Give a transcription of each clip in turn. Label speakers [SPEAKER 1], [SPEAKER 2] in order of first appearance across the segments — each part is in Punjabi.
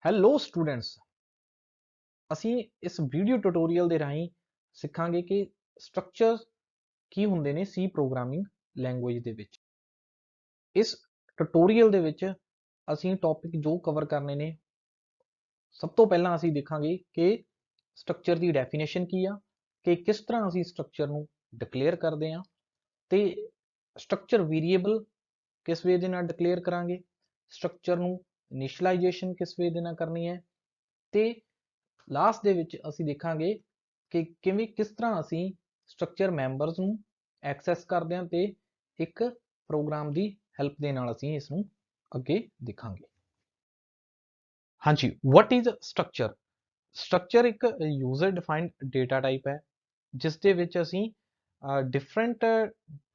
[SPEAKER 1] ਹੈਲੋ ਸਟੂਡੈਂਟਸ, ਅਸੀਂ ਇਸ ਵੀਡੀਓ ਟਿਊਟੋਰੀਅਲ ਦੇ ਰਾਹੀਂ ਸਿੱਖਾਂਗੇ ਕਿ ਸਟਰਕਚਰ ਕੀ ਹੁੰਦੇ ਨੇ ਸੀ ਪ੍ਰੋਗਰਾਮਿੰਗ ਲੈਂਗੁਏਜ ਦੇ ਵਿੱਚ। ਇਸ ਟਿਊਟੋਰੀਅਲ ਦੇ ਵਿੱਚ ਅਸੀਂ ਟੌਪਿਕ ਜੋ ਕਵਰ ਕਰਨੇ ਨੇ, ਸਭ ਤੋਂ ਪਹਿਲਾਂ ਅਸੀਂ ਦੇਖਾਂਗੇ ਕਿ ਸਟਰਕਚਰ ਦੀ ਡੈਫੀਨੇਸ਼ਨ ਕੀ ਆ, ਕਿ ਕਿਸ ਤਰ੍ਹਾਂ ਅਸੀਂ ਸਟਰਕਚਰ ਨੂੰ ਡਿਕਲੇਅਰ ਕਰਦੇ ਹਾਂ, ਤੇ ਸਟਰਕਚਰ ਵੇਰੀਏਬਲ ਕਿਸ ਵੇ ਦੇ ਨਾਲ ਡਿਕਲੇਅਰ ਕਰਾਂਗੇ, ਸਟਰਕਚਰ ਨੂੰ ਇਨੀਸ਼ੀਅਲਾਈਜੇਸ਼ਨ ਕਿਸ ਵੇ ਦੇ ਨਾਲ ਕਰਨੀ ਹੈ, ਤੇ ਲਾਸਟ ਦੇ ਵਿੱਚ ਅਸੀਂ ਦੇਖਾਂਗੇ ਕਿ ਕਿਸ ਤਰ੍ਹਾਂ ਅਸੀਂ ਸਟਰਕਚਰ ਮੈਂਬਰਸ ਨੂੰ ਐਕਸੈਸ ਕਰਦੇ ਹਾਂ ਤੇ ਇੱਕ ਪ੍ਰੋਗਰਾਮ ਦੀ ਹੈਲਪ ਦੇ ਨਾਲ ਅਸੀਂ ਇਸ ਨੂੰ ਅੱਗੇ ਦੇਖਾਂਗੇ। ਹਾਂਜੀ, what is structure? ਸਟਰਕਚਰ ਇੱਕ ਯੂਜ਼ਰ ਡਿਫਾਈਨਡ ਡੇਟਾ ਟਾਈਪ ਹੈ ਜਿਸ ਦੇ ਵਿੱਚ ਅਸੀਂ ਡਿਫਰੈਂਟ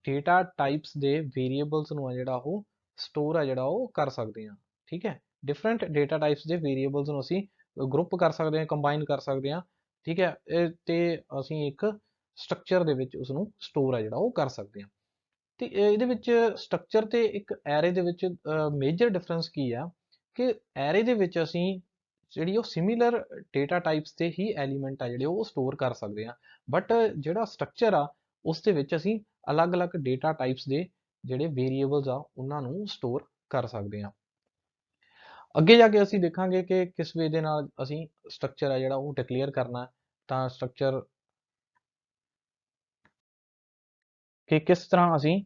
[SPEAKER 1] ਡੇਟਾ ਟਾਈਪਸ ਦੇ ਵੇਰੀਏਬਲਸ ਨੂੰ ਆ ਜਿਹੜਾ ਉਹ ਸਟੋਰ ਆ ਜਿਹੜਾ ਉਹ ਕਰ ਸਕਦੇ ਹਾਂ। ਠੀਕ ਹੈ, ਡਿਫਰੈਂਟ ਡੇਟਾ ਟਾਈਪਸ ਦੇ ਵੇਰੀਏਬਲਸ ਨੂੰ ਅਸੀਂ ਗਰੁੱਪ ਕਰ ਸਕਦੇ ਹਾਂ, ਕੰਬਾਈਨ ਕਰ ਸਕਦੇ ਹਾਂ। ਠੀਕ ਹੈ, ਤੇ ਅਸੀਂ ਇੱਕ ਸਟਰਕਚਰ ਦੇ ਵਿੱਚ ਉਸ ਨੂੰ ਸਟੋਰ ਆ ਜਿਹੜਾ ਉਹ ਕਰ ਸਕਦੇ ਹਾਂ। ਤੇ ਇਹਦੇ ਵਿੱਚ ਸਟਰਕਚਰ ਤੇ ਇੱਕ ਐਰੇ ਦੇ ਵਿੱਚ ਮੇਜਰ ਡਿਫਰੈਂਸ ਕੀ ਆ ਕਿ ਐਰੇ ਦੇ ਵਿੱਚ ਅਸੀਂ ਜਿਹੜੀ ਉਹ ਸਿਮਿਲਰ ਡੇਟਾ ਟਾਈਪਸ ਦੇ ਹੀ ਐਲੀਮੈਂਟ ਆ ਜਿਹੜੇ ਉਹ ਸਟੋਰ ਕਰ ਸਕਦੇ ਆ, ਬਟ ਜਿਹੜਾ ਸਟਰਕਚਰ ਆ ਉਸ ਦੇ ਵਿੱਚ ਅਸੀਂ ਅਲੱਗ-ਅਲੱਗ ਡੇਟਾ ਟਾਈਪਸ ਦੇ ਜਿਹੜੇ ਵੇਰੀਏਬਲਸ ਆ ਉਹਨਾਂ ਨੂੰ ਸਟੋਰ ਕਰ ਸਕਦੇ ਆ। ਅੱਗੇ ਜਾ ਕੇ ਅਸੀਂ ਦੇਖਾਂਗੇ ਕਿ ਕਿਸ ਵੇ ਦੇ ਨਾਲ ਅਸੀਂ ਸਟਰਕਚਰ ਆ ਜਿਹੜਾ ਉਹ ਡਿਕਲੇਅਰ ਕਰਨਾ, ਤਾਂ ਸਟਰਕਚਰ ਕਿ ਕਿਸ ਤਰ੍ਹਾਂ ਅਸੀਂ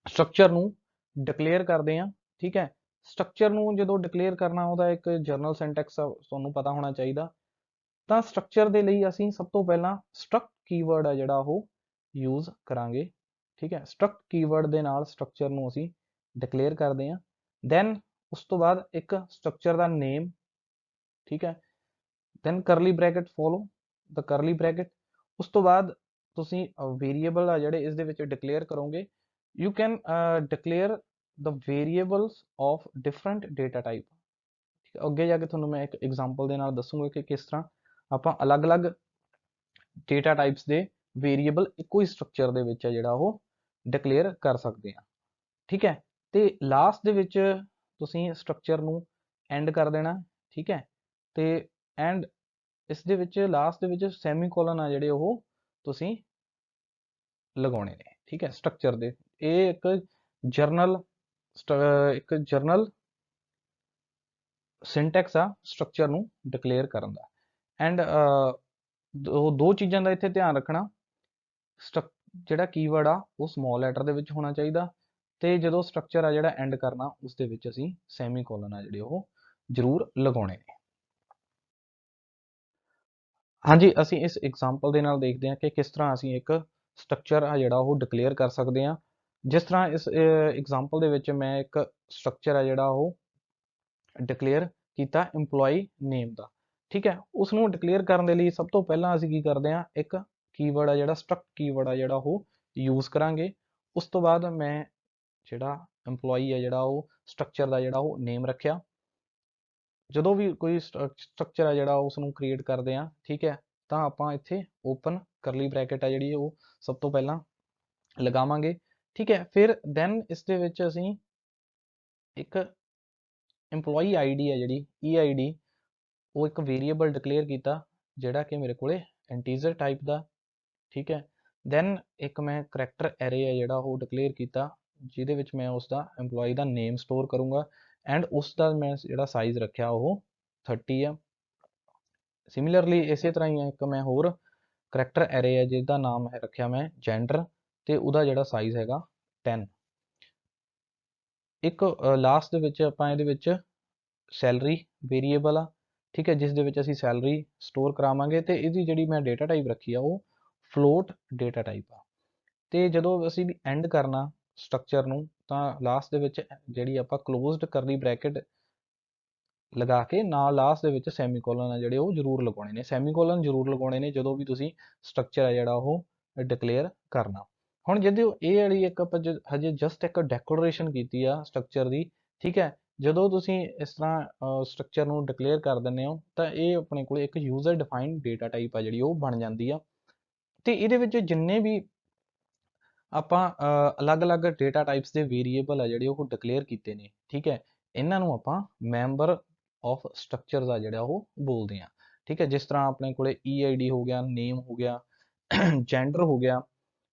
[SPEAKER 1] ਸਟਰਕਚਰ ਨੂੰ ਡਿਕਲੇਅਰ ਕਰਦੇ ਹਾਂ। ਠੀਕ ਹੈ, ਸਟਰਕਚਰ ਨੂੰ ਜਦੋਂ ਡਿਕਲੇਅਰ ਕਰਨਾ ਉਹਦਾ ਇੱਕ ਜਰਨਲ ਸਿੰਟੈਕਸ ਤੁਹਾਨੂੰ ਪਤਾ ਹੋਣਾ ਚਾਹੀਦਾ। ਤਾਂ ਸਟਰਕਚਰ ਦੇ ਲਈ ਅਸੀਂ ਸਭ ਤੋਂ ਪਹਿਲਾਂ ਸਟਰਕਟ ਕੀਵਰਡ ਆ ਜਿਹੜਾ ਉਹ ਯੂਜ਼ ਕਰਾਂਗੇ। ਠੀਕ ਹੈ, ਸਟਰਕਟ ਕੀਵਰਡ ਦੇ ਨਾਲ ਸਟਰਕਚਰ ਨੂੰ ਅਸੀਂ ਡਿਕਲੇਅਰ ਕਰਦੇ ਹਾਂ। ਦੈਨ ਉਸ ਤੋਂ ਬਾਅਦ ਇੱਕ ਸਟਰਕਚਰ ਦਾ ਨੇਮ, ਠੀਕ ਹੈ, ਦੈਨ ਕਰਲੀ ਬ੍ਰੈਕਟ ਫੋਲੋ ਦ ਕਰਲੀ ਬ੍ਰੈਕਟ। ਉਸ ਤੋਂ ਬਾਅਦ ਤੁਸੀਂ ਵੇਰੀਏਬਲ ਆ ਜਿਹੜੇ ਇਸ ਦੇ ਵਿੱਚ ਡਿਕਲੇਅਰ ਕਰੋਗੇ। You can declare the variables of different data type. ਅੱਗੇ ਜਾ ਕੇ ਤੁਹਾਨੂੰ ਮੈਂ ਇੱਕ ਐਗਜ਼ਾਮਪਲ ਦੇ ਨਾਲ ਦੱਸੂਗਾ ਕਿ ਕਿਸ ਤਰ੍ਹਾਂ ਆਪਾਂ ਅਲੱਗ-ਅਲੱਗ ਡੇਟਾ ਟਾਈਪਸ ਦੇ ਵੇਰੀਏਬਲ ਇੱਕੋ ਹੀ ਸਟਰਕਚਰ ਦੇ ਵਿੱਚ ਹੈ ਜਿਹੜਾ ਉਹ ਡਿਕਲੇਅਰ ਕਰ ਸਕਦੇ ਹਾਂ। ਠੀਕ ਹੈ, ਤੇ ਲਾਸਟ ਦੇ ਵਿੱਚ ਤੁਸੀਂ ਸਟਰਕਚਰ ਨੂੰ ਐਂਡ ਕਰ ਦੇਣਾ। ਠੀਕ ਹੈ, ਤੇ ਐਂਡ ਇਸ ਦੇ ਵਿੱਚ ਲਾਸਟ ਦੇ ਵਿੱਚ ਸੈਮੀਕੋਲਨ ਆ ਜਿਹੜੇ ਉਹ ਤੁਸੀਂ ਲਗਾਉਣੇ ਨੇ। ਠੀਕ ਹੈ, ਸਟਰਕਚਰ ਦੇ ਇਹ ਇੱਕ ਜਰਨਲ ਸਿੰਟੈਕਸ ਆ ਸਟਰਕਚਰ ਨੂੰ ਡਿਕਲੇਅਰ ਕਰਨ ਦਾ। ਐਂਡ ਦੋ ਚੀਜ਼ਾਂ ਦਾ ਇੱਥੇ ਧਿਆਨ ਰੱਖਣਾ, ਜਿਹੜਾ ਕੀਵਰਡ ਆ ਉਹ ਸਮਾਲ ਲੈਟਰ ਦੇ ਵਿੱਚ ਹੋਣਾ ਚਾਹੀਦਾ, ਤੇ ਜਦੋਂ ਸਟਰਕਚਰ ਆ ਜਿਹੜਾ ਐਂਡ ਕਰਨਾ ਉਸ ਦੇ ਵਿੱਚ ਅਸੀਂ ਸੈਮੀਕੋਲਨ ਆ ਜਿਹੜੇ ਉਹ ਜ਼ਰੂਰ ਲਗਾਉਣੇ ਨੇ। ਹਾਂਜੀ, ਅਸੀਂ ਇਸ ਐਗਜ਼ਾਮਪਲ ਦੇ ਨਾਲ ਦੇਖਦੇ ਹਾਂ ਕਿ ਕਿਸ ਤਰ੍ਹਾਂ ਅਸੀਂ ਇੱਕ ਸਟਰਕਚਰ ਆ ਜਿਹੜਾ ਉਹ ਡਿਕਲੇਅਰ ਕਰ ਸਕਦੇ ਹਾਂ। ਜਿਸ ਤਰ੍ਹਾਂ ਇਸ ਐਗਜ਼ਾਮਪਲ ਦੇ ਵਿੱਚ ਮੈਂ ਇੱਕ ਸਟਰਕਚਰ ਆ ਜਿਹੜਾ ਉਹ ਡਿਕਲੇਅਰ ਕੀਤਾ EMPLOYEE ਨੇਮ ਦਾ। ਠੀਕ ਹੈ, ਉਸ ਨੂੰ ਡਿਕਲੇਅਰ ਕਰਨ ਦੇ ਲਈ ਸਭ ਤੋਂ ਪਹਿਲਾਂ ਅਸੀਂ ਕੀ ਕਰਦੇ ਹਾਂ, ਇੱਕ ਕੀਵਰਡ ਆ ਜਿਹੜਾ ਸਟਰਕਟ ਕੀਵਰਡ ਆ ਜਿਹੜਾ ਉਹ ਯੂਜ਼ ਕਰਾਂਗੇ। ਉਸ ਤੋਂ ਬਾਅਦ ਮੈਂ ਜਿਹੜਾ EMPLOYEE ਆ ਜਿਹੜਾ ਉਹ ਸਟਰਕਚਰ ਦਾ ਜਿਹੜਾ ਉਹ ਨੇਮ ਰੱਖਿਆ। ਜਦੋਂ ਵੀ ਕੋਈ ਸਟਰਕਚਰ ਆ ਜਿਹੜਾ ਉਸ ਨੂੰ ਕ੍ਰੀਏਟ ਕਰਦੇ ਆ, ਠੀਕ ਹੈ, ਤਾਂ ਆਪਾਂ ਇੱਥੇ ਓਪਨ ਕਰਲੀ ਬ੍ਰੈਕਟ ਆ ਜਿਹੜੀ ਉਹ ਸਭ ਤੋਂ ਪਹਿਲਾਂ ਲਗਾਵਾਂਗੇ। ਠੀਕ ਹੈ, ਫਿਰ ਦੈਨ ਇਸ ਦੇ ਵਿੱਚ ਅਸੀਂ ਇੱਕ EMPLOYEE ID ਹੈ ਜਿਹੜੀ EID, ਉਹ ਇੱਕ ਵੇਰੀਏਬਲ ਡਿਕਲੇਅਰ ਕੀਤਾ ਜਿਹੜਾ ਕਿ ਮੇਰੇ ਕੋਲੇ ਇੰਟੀਜਰ ਟਾਈਪ ਦਾ। ਠੀਕ ਹੈ, ਦੈਨ ਇੱਕ ਮੈਂ ਕਰੈਕਟਰ ਐਰੇ ਹੈ ਜਿਹੜਾ ਉਹ ਡਿਕਲੇਅਰ ਕੀਤਾ ਜਿਹਦੇ ਵਿੱਚ ਮੈਂ ਉਸ ਦਾ EMPLOYEE ਦਾ ਨੇਮ ਸਟੋਰ ਕਰੂੰਗਾ, ਐਂਡ ਉਸ ਦਾ ਮੈਂ ਜਿਹੜਾ ਸਾਈਜ਼ ਰੱਖਿਆ ਉਹ 30 ਆ। ਸਿਮਿਲਰਲੀ ਇਸੇ ਤਰ੍ਹਾਂ ਹੀ ਇੱਕ ਮੈਂ ਹੋਰ ਕਰੈਕਟਰ ਐਰੇ ਹੈ ਜਿਹਦਾ ਨਾਮ ਹੈ ਰੱਖਿਆ ਮੈਂ ਜੈਂਡਰ, ਤੇ ਉਹਦਾ ਜਿਹੜਾ ਸਾਈਜ਼ ਹੈਗਾ 10। ਇੱਕ ਲਾਸਟ ਦੇ ਵਿੱਚ ਆਪਾਂ ਇਹਦੇ ਵਿੱਚ ਸੈਲਰੀ ਵੇਰੀਏਬਲ ਆ, ਠੀਕ ਹੈ, ਜਿਸ ਦੇ ਵਿੱਚ ਅਸੀਂ ਸੈਲਰੀ ਸਟੋਰ ਕਰਾਵਾਂਗੇ, ਤੇ ਇਹਦੀ ਜਿਹੜੀ ਮੈਂ ਡੇਟਾ ਟਾਈਪ ਰੱਖੀ ਆ ਉਹ ਫਲੋਟ ਡੇਟਾ ਟਾਈਪ ਆ। ਤੇ ਜਦੋਂ ਅਸੀਂ ਐਂਡ ਕਰਨਾ ਸਟਰਕਚਰ ਨੂੰ, ਤਾਂ ਲਾਸਟ ਦੇ ਵਿੱਚ ਜਿਹੜੀ ਆਪਾਂ ਕਲੋਜ਼ਡ ਕਰਲੀ ਬ੍ਰੈਕਟ ਲਗਾ ਕੇ ਨਾਲ ਲਾਸਟ ਦੇ ਵਿੱਚ ਸੈਮੀਕੋਲਨ ਆ ਜਿਹੜੇ ਉਹ ਜ਼ਰੂਰ ਲਗਾਉਣੇ ਨੇ। ਸੈਮੀਕੋਲਨ ਜ਼ਰੂਰ ਲਗਾਉਣੇ ਨੇ ਜਦੋਂ ਵੀ ਤੁਸੀਂ ਸਟਰਕਚਰ ਆ ਜਿਹੜਾ ਉਹ ਡਿਕਲੇਅਰ ਕਰਨਾ। ਹੁਣ ਜਦੋਂ ਇਹ ਵਾਲੀ ਇੱਕ ਆਪਾਂ ਹਜੇ ਜਸਟ ਇੱਕ ਡੈਕੋਰੇਸ਼ਨ ਕੀਤੀ ਆ ਸਟਰਕਚਰ ਦੀ, ਠੀਕ ਹੈ, ਜਦੋਂ ਤੁਸੀਂ ਇਸ ਤਰ੍ਹਾਂ ਸਟਰਕਚਰ ਨੂੰ ਡਿਕਲੇਅਰ ਕਰ ਦਿੰਦੇ ਹੋ ਤਾਂ ਇਹ ਆਪਣੇ ਕੋਲ ਇੱਕ ਯੂਜ਼ਰ ਡਿਫਾਈਨਡ ਡੇਟਾ ਟਾਈਪ ਆ ਜਿਹੜੀ ਉਹ ਬਣ ਜਾਂਦੀ ਆ। ਤੇ ਇਹਦੇ ਵਿੱਚ ਜਿੰਨੇ ਵੀ ਆਪਾਂ ਅਲੱਗ-ਅਲੱਗ ਡੇਟਾ ਟਾਈਪਸ ਦੇ ਵੇਰੀਏਬਲ ਆ ਜਿਹੜੇ ਉਹ ਡਿਕਲੇਅਰ ਕੀਤੇ ਨੇ, ਠੀਕ ਹੈ, ਇਹਨਾਂ ਨੂੰ ਆਪਾਂ ਮੈਂਬਰ ਆਫ ਸਟਰਕਚਰਸ ਆ ਜਿਹੜਾ ਉਹ ਬੋਲਦੇ ਆ। ਠੀਕ ਹੈ, ਜਿਸ ਤਰ੍ਹਾਂ ਆਪਣੇ ਕੋਲੇ EID ਹੋ ਗਿਆ, ਨੇਮ ਹੋ ਗਿਆ, ਜੈਂਡਰ ਹੋ ਗਿਆ,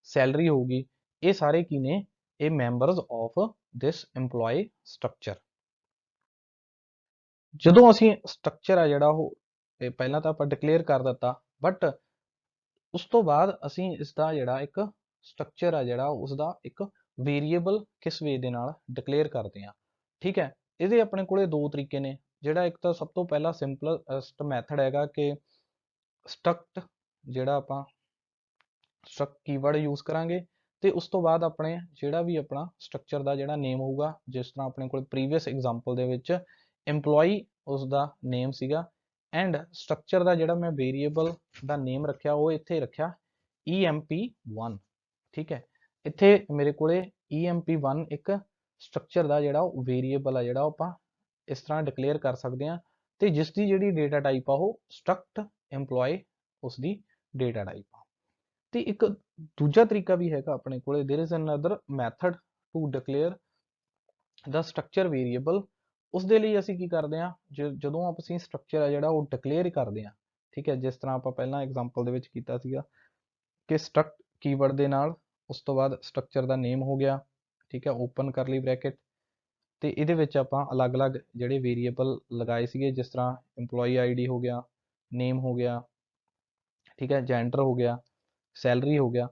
[SPEAKER 1] ਸੈਲਰੀ ਹੋਗੀ, ਇਹ ਸਾਰੇ ਕੀ ਨੇ, ਇਹ members of this EMPLOYE structure. ਜਦੋਂ ਅਸੀਂ ਸਟਰਕਚਰ ਆ ਜਿਹੜਾ ਉਹ ਪਹਿਲਾਂ ਤਾਂ ਆਪਾਂ ਡਿਕਲੇਅਰ ਕਰ ਦਿੱਤਾ, ਬਟ ਉਸ ਤੋਂ ਬਾਅਦ ਅਸੀਂ ਇਸ ਦਾ ਜਿਹੜਾ ਇੱਕ ਸਟਰਕਚਰ ਆ ਜਿਹੜਾ ਉਸਦਾ ਇੱਕ ਵੇਰੀਏਬਲ ਕਿਸ ਵੇ ਦੇ ਨਾਲ ਡਿਕਲੇਅਰ ਕਰਦੇ ਆ। ਠੀਕ ਹੈ, ਇਹਦੇ ਆਪਣੇ ਕੋਲੇ ਦੋ ਤਰੀਕੇ ਨੇ। ਜਿਹੜਾ ਇੱਕ ਤਾਂ ਸਭ ਤੋਂ ਪਹਿਲਾਂ ਸਿੰਪਲੈਸਟ ਮੈਥਡ ਹੈਗਾ ਕਿ ਸਟਰਕਟ, ਜਿਹੜਾ ਆਪਾਂ ਸਟਰਕਟ ਕੀਵਰਡ ਯੂਜ਼ ਕਰਾਂਗੇ, ਤੇ ਉਸ ਤੋਂ ਬਾਅਦ ਆਪਣੇ ਜਿਹੜਾ ਵੀ ਆਪਣਾ ਸਟਰਕਚਰ ਦਾ ਜਿਹੜਾ ਨੇਮ ਹੋਊਗਾ, ਜਿਸ ਤਰ੍ਹਾਂ ਆਪਣੇ ਕੋਲ ਪ੍ਰੀਵੀਅਸ ਐਗਜ਼ਾਮਪਲ ਦੇ ਵਿੱਚ EMPLOYE ਉਸ ਦਾ ਨੇਮ ਸੀਗਾ, ਐਂਡ ਸਟਰਕਚਰ ਦਾ ਜਿਹੜਾ ਮੈਂ ਵੇਰੀਏਬਲ ਦਾ ਨੇਮ ਰੱਖਿਆ ਉਹ ਇੱਥੇ ਰੱਖਿਆ EMP1। ਠੀਕ ਹੈ, ਇੱਥੇ ਮੇਰੇ ਕੋਲੇ EMP1 ਇੱਕ ਸਟਰਕਚਰ ਦਾ ਜਿਹੜਾ ਉਹ ਵੇਰੀਏਬਲ ਆ ਜਿਹੜਾ ਆਪਾਂ ਇਸ ਤਰ੍ਹਾਂ ਡਿਕਲੇਅਰ ਕਰ ਸਕਦੇ ਹਾਂ, ਤੇ ਜਿਸ ਦੀ ਜਿਹੜੀ ਡੇਟਾ ਟਾਈਪ ਆ ਉਹ ਸਟਰਕਟ EMPLOYE ਉਸ ਦੀ ਡੇਟਾ ਟਾਈਪ ਆ। ਤੇ ਇੱਕ ਦੂਜਾ ਤਰੀਕਾ ਵੀ ਹੈਗਾ ਆਪਣੇ ਕੋਲੇ, there is another method to declare the structure variable। ਉਸ ਦੇ ਲਈ ਅਸੀਂ ਕੀ ਕਰਦੇ ਹਾਂ, ਜਦੋਂ ਅਸੀਂ ਸਟਰਕਚਰ ਆ ਜਿਹੜਾ ਉਹ ਡਿਕਲੇਅਰ ਕਰਦੇ ਹਾਂ, ਠੀਕ ਹੈ, ਜਿਸ ਤਰ੍ਹਾਂ ਆਪਾਂ ਪਹਿਲਾਂ ਐਗਜ਼ਾਮਪਲ ਦੇ ਵਿੱਚ ਕੀਤਾ ਸੀਗਾ ਕਿ ਸਟਰਕਟ ਕੀਵਰਡ ਦੇ ਨਾਲ ਉਸ ਤੋਂ ਬਾਅਦ ਸਟਰਕਚਰ ਦਾ ਨੇਮ ਹੋ ਗਿਆ, ਠੀਕ ਹੈ, ਓਪਨ ਕਰਲੀ ਬ੍ਰੈਕਟ, ਤੇ ਇਹਦੇ ਵਿੱਚ ਆਪਾਂ ਅਲੱਗ-ਅਲੱਗ ਜਿਹੜੇ ਵੇਰੀਏਬਲ ਲਗਾਏ ਸੀਗੇ, ਜਿਸ ਤਰ੍ਹਾਂ EMPLOYE ID ਹੋ ਗਿਆ, ਨੇਮ ਹੋ ਗਿਆ, ਠੀਕ ਹੈ, ਜੈਂਡਰ ਹੋ ਗਿਆ, ਸੈਲਰੀ ਹੋ ਗਿਆ।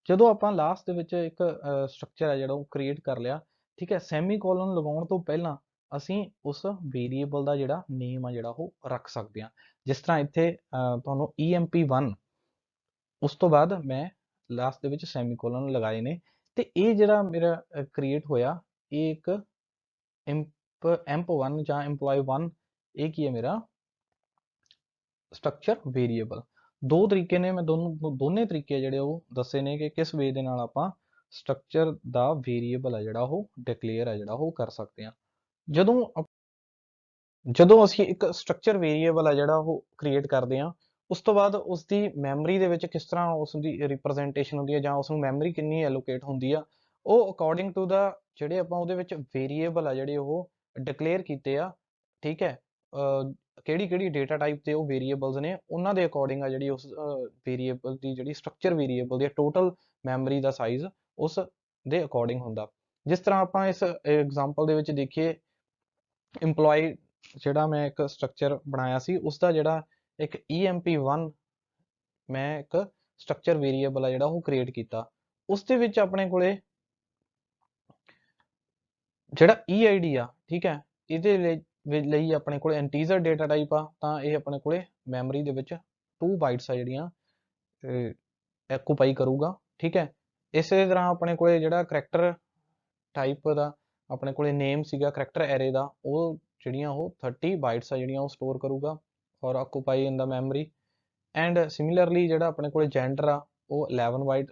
[SPEAKER 1] ਜਦੋਂ ਆਪਾਂ ਲਾਸਟ ਦੇ ਵਿੱਚ ਇੱਕ ਸਟਰਕਚਰ ਹੈ ਜਿਹੜਾ ਉਹ ਕ੍ਰੀਏਟ ਕਰ ਲਿਆ, ਠੀਕ ਹੈ, ਸੈਮੀਕੋਲਨ ਲਗਾਉਣ ਤੋਂ ਪਹਿਲਾਂ ਅਸੀਂ ਉਸ ਵੇਰੀਏਬਲ ਦਾ ਜਿਹੜਾ ਨੇਮ ਆ ਜਿਹੜਾ ਉਹ ਰੱਖ ਸਕਦੇ ਹਾਂ। ਜਿਸ ਤਰ੍ਹਾਂ ਇੱਥੇ ਤੁਹਾਨੂੰ EMP1 ਉਸ ਤੋਂ ਬਾਅਦ ਮੈਂ ਲਾਸਟ ਦੇ ਵਿੱਚ ਸੈਮੀਕੋਲਨ ਲਗਾਏ ਨੇ, ਤੇ ਇਹ ਜਿਹੜਾ ਮੇਰਾ ਕ੍ਰੀਏਟ ਹੋਇਆ, ਇਹ ਇੱਕ EMP1 ਜਾਂ EMPLOYE1, ਇਹ ਕੀ ਹੈ, ਮੇਰਾ ਸਟਰਕਚਰ ਵੇਰੀਏਬਲ। ਦੋ ਤਰੀਕੇ ਨੇ, ਮੈਂ ਦੋਨੇ ਤਰੀਕੇ ਜਿਹੜੇ ਉਹ ਦੱਸੇ ਨੇ ਕਿ ਕਿਸ ਵੇ ਦੇ ਨਾਲ ਆਪਾਂ ਸਟਰਕਚਰ ਦਾ ਵੇਰੀਏਬਲ ਆ ਜਿਹੜਾ ਉਹ ਡਿਕਲੇਅਰ ਆ ਜਿਹੜਾ ਉਹ ਕਰ ਸਕਦੇ ਹਾਂ। ਜਦੋਂ ਅਸੀਂ ਇੱਕ ਸਟਰਕਚਰ ਵੇਰੀਏਬਲ ਆ ਜਿਹੜਾ ਉਹ ਕ੍ਰੀਏਟ ਕਰਦੇ ਹਾਂ, ਉਸ ਤੋਂ ਬਾਅਦ ਉਸ ਦੀ ਮੈਮਰੀ ਦੇ ਵਿੱਚ ਕਿਸ ਤਰ੍ਹਾਂ ਉਸ ਦੀ ਰਿਪਰੈਜ਼ੈਂਟੇਸ਼ਨ ਹੁੰਦੀ ਹੈ, ਜਾਂ ਉਸ ਨੂੰ ਮੈਮਰੀ ਕਿੰਨੀ ਐਲੋਕੇਟ ਹੁੰਦੀ ਆ, ਉਹ ਅਕੋਰਡਿੰਗ ਟੂ ਦਾ ਜਿਹੜੇ ਆਪਾਂ ਉਹਦੇ ਵਿੱਚ ਵੇਰੀਏਬਲ ਆ ਜਿਹੜੇ ਉਹ ਡਿਕਲੇਅਰ ਕੀਤੇ ਆ, ਠੀਕ ਹੈ, ਕਿਹੜੀ ਡੇਟਾ ਟਾਈਪ ਤੇ ਉਹ ਵੇਰੀਏਬਲਸ ਨੇ, ਉਹਨਾਂ ਦੇ ਅਕੋਰਡਿੰਗ ਆ ਜਿਹੜੀ ਉਸ ਵੇਰੀਏਬਲ ਦੀ ਜਿਹੜੀ ਸਟਰਕਚਰ ਵੇਰੀਏਬਲ ਦੀ ਟੋਟਲ ਮੈਮਰੀ ਦਾ ਸਾਈਜ਼ ਉਸ ਦੇ ਅਕੋਰਡਿੰਗ ਹੁੰਦਾ। ਜਿਸ ਤਰ੍ਹਾਂ ਆਪਾਂ ਇਸ ਐਗਜ਼ਾਮਪਲ ਦੇ ਵਿੱਚ ਦੇਖੀਏ, EMPLOYE ਜਿਹੜਾ ਮੈਂ ਇੱਕ ਸਟਰਕਚਰ ਬਣਾਇਆ ਸੀ, ਉਸ ਦਾ ਜਿਹੜਾ ਇੱਕ EMP1 ਮੈਂ ਇੱਕ ਸਟਰਕਚਰ ਵੇਰੀਏਬਲ ਆ ਜਿਹੜਾ ਉਹ ਕ੍ਰੀਏਟ ਕੀਤਾ, ਉਸ ਦੇ ਵਿੱਚ ਆਪਣੇ ਕੋਲੇ ਜਿਹੜਾ EID ਆ, ਠੀਕ ਹੈ, ਇਹਦੇ ਲਈ ਆਪਣੇ ਕੋਲੇ ਇੰਟੀਜਰ ਡੇਟਾ ਟਾਈਪ ਆ, ਤਾਂ ਇਹ ਆਪਣੇ ਕੋਲੇ ਮੈਮਰੀ ਦੇ ਵਿੱਚ 2 ਬਾਈਟਸ ਆ ਜਿਹੜੀਆਂ ਐਕੂਪਾਈ ਕਰੂਗਾ। ਠੀਕ ਹੈ, ਇਸੇ ਤਰ੍ਹਾਂ ਆਪਣੇ ਕੋਲੇ ਜਿਹੜਾ ਕਰੈਕਟਰ ਟਾਈਪ ਦਾ ਆਪਣੇ ਕੋਲੇ ਨੇਮ ਸੀਗਾ ਕਰੈਕਟਰ ਐਰੇ ਦਾ, ਉਹ ਜਿਹੜੀਆਂ ਉਹ 30 ਬਾਈਟਸ ਆ ਜਿਹੜੀਆਂ ਉਹ ਸਟੋਰ ਕਰੂਗਾ ਔਰ occupy in the memory. And similarly ਜਿਹੜਾ ਆਪਣੇ ਕੋਲੇ ਜੈਂਡਰ ਆ, ਉਹ 11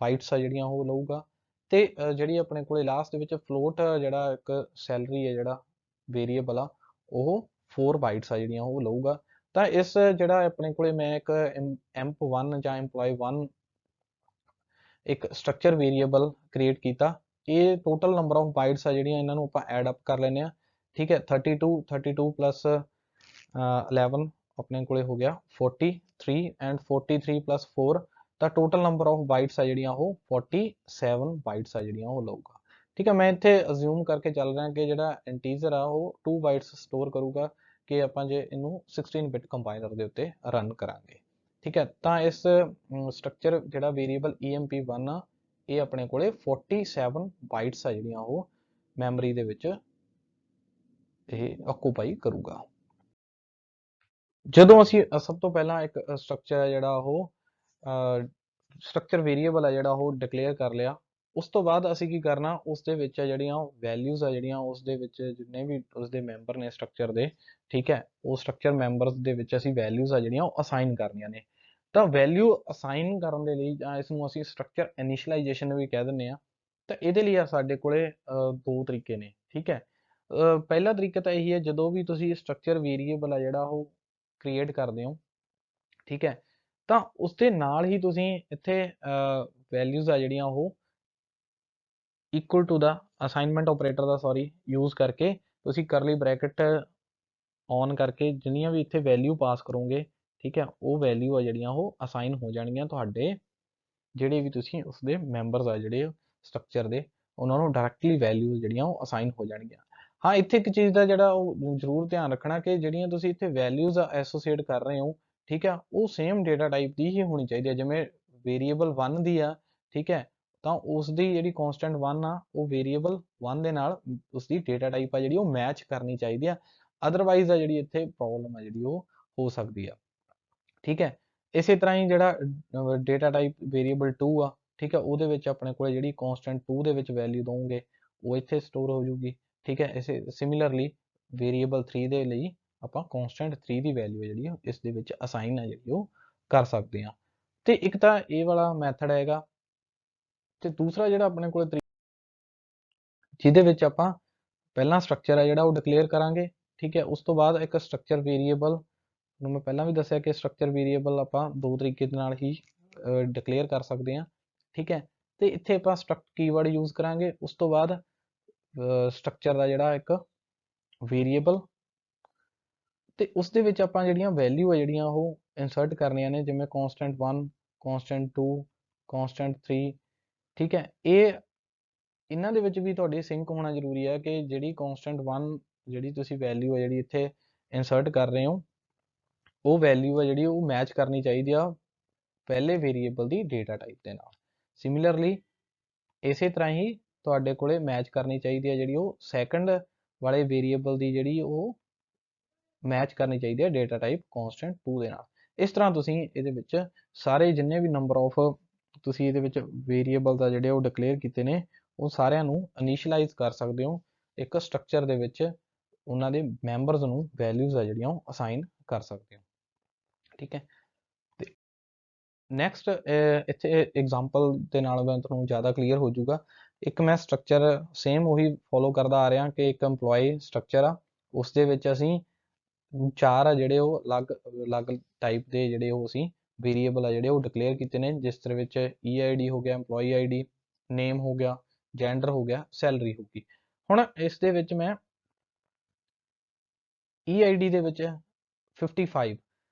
[SPEAKER 1] ਬਾਈਟਸ ਆ ਜਿਹੜੀਆਂ ਉਹ ਲਊਗਾ, ਤੇ ਜਿਹੜੀ ਆਪਣੇ ਕੋਲੇ ਲਾਸਟ ਦੇ ਵਿੱਚ ਫਲੋਟ ਜਿਹੜਾ ਇੱਕ ਸੈਲਰੀ ਹੈ ਜਿਹੜਾ ਵੇਰੀਏਬਲ ਆ, ਉਹ 4 ਬਾਈਟਸ ਆ ਜਿਹੜੀਆਂ ਉਹ ਲਊਗਾ। ਤਾਂ ਇਸ ਜਿਹੜਾ ਆਪਣੇ ਕੋਲੇ ਮੈਂ ਇੱਕ EMP1 ਜਾਂ EMPLOYE1 ਇੱਕ ਸਟਰਕਚਰ ਵੇਰੀਏਬਲ ਕ੍ਰੀਏਟ ਕੀਤਾ, ਇਹ ਟੋਟਲ ਨੰਬਰ ਆਫ ਬਾਈਟਸ ਆ ਜਿਹੜੀਆਂ ਇਹਨਾਂ ਨੂੰ ਆਪਾਂ ਐਡ ਅਪ ਕਰ ਲੈਂਦੇ ਆ। ਠੀਕ ਹੈ, 32 ਪਲੱਸ 11 ਆਪਣੇ ਕੋਲੇ ਹੋ ਗਿਆ 43, ਐਂਡ 43 ਪਲੱਸ 4, ਤਾਂ ਟੋਟਲ ਨੰਬਰ ਆਫ ਬਾਈਟਸ ਆ ਜਿਹੜੀਆਂ ਉਹ 47 ਬਾਈਟਸ ਆ ਜਿਹੜੀਆਂ ਉਹ ਲਊਗਾ। ਠੀਕ ਹੈ, ਮੈਂ ਇੱਥੇ ਅਜ਼ਿਊਮ ਕਰਕੇ ਚੱਲ ਰਿਹਾ ਕਿ ਜਿਹੜਾ ਇੰਟੀਜਰ ਆ ਉਹ 2 ਬਾਈਟਸ ਸਟੋਰ ਕਰੂਗਾ, ਕਿ ਆਪਾਂ ਜੇ ਇਹਨੂੰ 16 ਬਿਟ ਕੰਪਾਈਲਰ ਦੇ ਉੱਤੇ ਰਨ ਕਰਾਂਗੇ। ਠੀਕ ਹੈ, ਤਾਂ ਇਸ ਸਟਰਕਚਰ ਜਿਹੜਾ ਵੇਰੀਏਬਲ EMP1 ਆ, ਇਹ ਆਪਣੇ ਕੋਲੇ 47 ਬਾਈਟਸ ਆ ਜਿਹੜੀਆਂ ਉਹ ਮੈਮਰੀ ਦੇ ਵਿੱਚ ਇਹ ਆਕੂਪਾਈ ਕਰੂਗਾ। ਜਦੋਂ ਅਸੀਂ ਸਭ ਤੋਂ ਪਹਿਲਾਂ ਇੱਕ ਸਟਰਕਚਰ ਹੈ ਜਿਹੜਾ ਉਹ ਸਟਰਕਚਰ ਵੇਰੀਏਬਲ ਹੈ ਜਿਹੜਾ ਉਹ ਡਿਕਲੇਅਰ ਕਰ ਲਿਆ, ਉਸ ਤੋਂ ਬਾਅਦ ਅਸੀਂ ਕੀ ਕਰਨਾ, ਉਸ ਦੇ ਵਿੱਚ ਜਿਹੜੀਆਂ ਵੈਲਿਊਜ਼ ਆ ਜਿਹੜੀਆਂ ਉਸ ਦੇ ਵਿੱਚ ਜਿੰਨੇ ਵੀ ਉਸਦੇ ਮੈਂਬਰ ਨੇ ਸਟਰਕਚਰ ਦੇ, ਠੀਕ ਹੈ, ਉਹ ਸਟਰਕਚਰ ਮੈਂਬਰਸ ਦੇ ਵਿੱਚ ਅਸੀਂ ਵੈਲਿਊਜ਼ ਆ ਜਿਹੜੀਆਂ ਉਹ ਅਸਾਈਨ ਕਰਨੀਆਂ ਨੇ। ਤਾਂ ਵੈਲਿਊ ਅਸਾਈਨ ਕਰਨ ਦੇ ਲਈ, ਜਾਂ ਇਸ ਨੂੰ ਅਸੀਂ ਸਟਰਕਚਰ ਇਨੀਸ਼ੀਅਲਾਈਜੇਸ਼ਨ ਵੀ ਕਹਿ ਦਿੰਦੇ ਆ, ਤਾਂ ਇਹਦੇ ਲਈ ਸਾਡੇ ਕੋਲੇ ਦੋ ਤਰੀਕੇ ਨੇ। ਠੀਕ ਹੈ, ਪਹਿਲਾ ਤਰੀਕਾ ਤਾਂ ਇਹੀ ਹੈ, ਜਦੋਂ ਵੀ ਤੁਸੀਂ ਸਟਰਕਚਰ ਵੇਰੀਏਬਲ ਆ ਜਿਹੜਾ ਉਹ ਕ੍ਰੀਏਟ ਕਰਦੇ ਹੋ, ਠੀਕ ਹੈ, ਤਾਂ ਉਸ ਦੇ ਨਾਲ ਹੀ ਤੁਸੀਂ ਇੱਥੇ ਵੈਲਿਊਜ਼ ਆ ਜਿਹੜੀਆਂ ਉਹ ਇਕੁਅਲ ਟੂ ਦਾ ਅਸਾਈਨਮੈਂਟ ਆਪਰੇਟਰ ਦਾ ਯੂਜ਼ ਕਰਕੇ ਤੁਸੀਂ ਕਰਲੀ ਬ੍ਰੈਕਟ ਔਨ ਕਰਕੇ ਜਿੰਨੀਆਂ ਵੀ ਇੱਥੇ ਵੈਲਿਊ ਪਾਸ ਕਰੋਗੇ, ਠੀਕ ਹੈ, ਉਹ ਵੈਲਿਊ ਆ ਜਿਹੜੀਆਂ ਉਹ ਅਸਾਈਨ ਹੋ ਜਾਣਗੀਆਂ ਤੁਹਾਡੇ ਜਿਹੜੇ ਵੀ ਤੁਸੀਂ ਉਸਦੇ ਮੈਂਬਰਸ ਆ ਜਿਹੜੇ ਸਟਰਕਚਰ ਦੇ, ਉਹਨਾਂ ਨੂੰ ਡਾਇਰੈਕਟਲੀ ਵੈਲਿਊ ਜਿਹੜੀਆਂ ਉਹ ਅਸਾਈਨ ਹੋ ਜਾਣਗੀਆਂ। ਹਾਂ, ਇੱਥੇ ਇੱਕ ਚੀਜ਼ ਦਾ ਜਿਹੜਾ ਉਹ ਜ਼ਰੂਰ ਧਿਆਨ ਰੱਖਣਾ ਕਿ ਜਿਹੜੀਆਂ ਤੁਸੀਂ ਇੱਥੇ ਵੈਲਿਊਜ਼ ਐਸੋਸੀਏਟ ਕਰ ਰਹੇ ਹੋ, ਠੀਕ ਹੈ, ਉਹ ਸੇਮ ਡੇਟਾ ਟਾਈਪ ਦੀ ਹੀ ਹੋਣੀ ਚਾਹੀਦੀ ਹੈ। ਜਿਵੇਂ ਵੇਰੀਏਬਲ 1 ਦੀ ਆ, ਠੀਕ ਹੈ, ਤਾਂ ਉਸ ਦੀ ਜਿਹੜੀ ਕਨਸਟੈਂਟ 1 ਆ ਉਹ ਵੇਰੀਏਬਲ 1 ਦੇ ਨਾਲ ਉਸਦੀ ਡੇਟਾ ਟਾਈਪ ਆ ਜਿਹੜੀ ਉਹ ਮੈਚ ਕਰਨੀ ਚਾਹੀਦੀ ਆ। ਅਦਰਵਾਈਜ਼ ਆ ਜਿਹੜੀ ਇੱਥੇ ਪ੍ਰੋਬਲਮ ਆ ਜਿਹੜੀ ਉਹ ਹੋ ਸਕਦੀ ਆ, ਠੀਕ ਹੈ। ਇਸੇ ਤਰ੍ਹਾਂ ਹੀ ਜਿਹੜਾ ਡੇਟਾ ਟਾਈਪ ਵੇਰੀਏਬਲ 2 ਆ, ਠੀਕ ਹੈ, ਉਹਦੇ ਵਿੱਚ ਆਪਣੇ ਕੋਲ ਜਿਹੜੀ ਕਨਸਟੈਂਟ 2 ਦੇ ਵਿੱਚ ਵੈਲਿਊ ਦੋਗੇ ਉਹ ਇੱਥੇ ਸਟੋਰ ਹੋ ਜੂਗੀ, ਠੀਕ ਹੈ। ਇਸੇ ਸਿਮਿਲਰਲੀ ਵੇਰੀਏਬਲ 3 ਦੇ ਲਈ ਆਪਾਂ ਕਨਸਟੈਂਟ 3 ਦੀ ਵੈਲਿਊ ਜਿਹੜੀ ਇਸ ਦੇ ਵਿੱਚ ਅਸਾਈਨ ਹੈ ਜਿਹੜੀ ਉਹ ਕਰ ਸਕਦੇ ਹਾਂ। ਤੇ ਇੱਕ ਤਾਂ ਇਹ ਵਾਲਾ ਮੈਥਡ ਹੈਗਾ, ਤੇ ਦੂਸਰਾ ਜਿਹੜਾ ਆਪਣੇ ਕੋਲ ਜਿਹਦੇ ਵਿੱਚ ਆਪਾਂ ਪਹਿਲਾਂ ਸਟਰਕਚਰ ਹੈ ਜਿਹੜਾ ਉਹ ਡਿਕਲੇਅਰ ਕਰਾਂਗੇ, ਠੀਕ ਹੈ। ਉਸ ਤੋਂ ਬਾਅਦ ਇੱਕ ਸਟਰਕਚਰ ਵੇਰੀਏਬਲ ਨੂੰ ਮੈਂ ਪਹਿਲਾਂ ਵੀ ਦੱਸਿਆ ਕਿ ਸਟਰਕਚਰ ਵੇਰੀਏਬਲ ਆਪਾਂ ਦੋ ਤਰੀਕੇ ਦੇ ਨਾਲ ਹੀ ਡਿਕਲੇਅਰ ਕਰ ਸਕਦੇ ਹਾਂ, ਠੀਕ ਹੈ। ਤੇ ਇੱਥੇ ਆਪਾਂ ਸਟਰਕਟ ਕੀਵਰਡ ਯੂਜ਼ ਕਰਾਂਗੇ। ਉਸ ਤੋਂ ਬਾਅਦ ਸਟਰਕਚਰ ਦਾ ਜਿਹੜਾ ਇੱਕ ਵੇਰੀਏਬਲ, ਤੇ ਉਸ ਦੇ ਵਿੱਚ ਆਪਾਂ ਜਿਹੜੀਆਂ ਵੈਲਿਊ ਆ ਜਿਹੜੀਆਂ ਉਹ ਇਨਸਰਟ ਕਰਨੀਆਂ ਨੇ, ਜਿਵੇਂ ਕਨਸਟੈਂਟ 1, ਕਨਸਟੈਂਟ 2, ਕਨਸਟੈਂਟ 3, ਠੀਕ ਹੈ। ਇਹਨਾਂ ਦੇ ਵਿੱਚ ਵੀ ਤੁਹਾਡੀ ਸਿੰਕ ਹੋਣਾ ਜ਼ਰੂਰੀ ਹੈ ਕਿ ਜਿਹੜੀ ਕਨਸਟੈਂਟ 1 ਜਿਹੜੀ ਤੁਸੀਂ ਵੈਲਿਊ ਹੈ ਜਿਹੜੀ ਇੱਥੇ ਇਨਸਰਟ ਕਰ ਰਹੇ ਹੋ, ਉਹ ਵੈਲਿਊ ਆ ਜਿਹੜੀ ਉਹ ਮੈਚ ਕਰਨੀ ਚਾਹੀਦੀ ਆ ਪਹਿਲੇ ਵੇਰੀਏਬਲ ਦੀ ਡੇਟਾ ਟਾਈਪ ਦੇ ਨਾਲ। ਸਿਮਿਲਰਲੀ ਇਸੇ ਤਰ੍ਹਾਂ ਹੀ ਤੁਹਾਡੇ ਕੋਲੇ ਮੈਚ ਕਰਨੀ ਚਾਹੀਦੀ ਹੈ ਜਿਹੜੀ ਉਹ ਸੈਕੰਡ ਵਾਲੇ ਵੇਰੀਏਬਲ ਦੀ ਜਿਹੜੀ ਉਹ ਮੈਚ ਕਰਨੀ ਚਾਹੀਦੀ ਹੈ ਡੇਟਾ ਟਾਈਪ ਕਨਸਟੈਂਟ 2 ਦੇ ਨਾਲ। ਇਸ ਤਰ੍ਹਾਂ ਤੁਸੀਂ ਇਹਦੇ ਵਿੱਚ ਸਾਰੇ ਜਿੰਨੇ ਵੀ ਨੰਬਰ ਆਫ ਤੁਸੀਂ ਇਹਦੇ ਵਿੱਚ ਵੇਰੀਏਬਲ ਦਾ ਜਿਹੜੇ ਉਹ ਡਿਕਲੇਅਰ ਕੀਤੇ ਨੇ ਉਹ ਸਾਰਿਆਂ ਨੂੰ ਇਨੀਸ਼ੀਅਲਾਈਜ਼ ਕਰ ਸਕਦੇ ਹੋ ਇੱਕ ਸਟਰਕਚਰ ਦੇ ਵਿੱਚ, ਉਹਨਾਂ ਦੇ ਮੈਂਬਰਸ ਨੂੰ ਵੈਲਿਊਜ਼ ਆ ਜਿਹੜੀਆਂ ਉਹ ਅਸਾਈਨ ਕਰ ਸਕਦੇ ਹੋ, ਠੀਕ ਹੈ। ਤੇ ਨੈਕਸਟ ਇੱਥੇ ਐਗਜ਼ਾਮਪਲ ਦੇ ਨਾਲ ਮੈਂ ਤੁਹਾਨੂੰ ਜ਼ਿਆਦਾ ਕਲੀਅਰ ਹੋ ਜਾਊਗਾ। ਇੱਕ ਮੈਂ ਸਟਰਕਚਰ ਸੇਮ ਉਹੀ ਫੋਲੋ ਕਰਦਾ ਆ ਰਿਹਾ ਕਿ ਇੱਕ EMPLOYEE ਸਟਰਕਚਰ ਆ, ਉਸ ਦੇ ਵਿੱਚ ਅਸੀਂ ਚਾਰ ਆ ਜਿਹੜੇ ਉਹ ਅਲੱਗ ਟਾਈਪ ਦੇ ਜਿਹੜੇ ਉਹ ਅਸੀਂ ਵੇਰੀਏਬਲ ਆ ਜਿਹੜੇ ਉਹ ਡਿਕਲੇਅਰ ਕੀਤੇ ਨੇ, ਜਿਸ ਤਰ੍ਹਾਂ ਵਿੱਚ EID ਹੋ ਗਿਆ, EMPLOYEE ID, ਨੇਮ ਹੋ ਗਿਆ, ਜੈਂਡਰ ਹੋ ਗਿਆ, ਸੈਲਰੀ ਹੋ ਗਈ। ਹੁਣ ਇਸ ਦੇ ਵਿੱਚ ਮੈਂ EID ਦੇ ਵਿੱਚ 55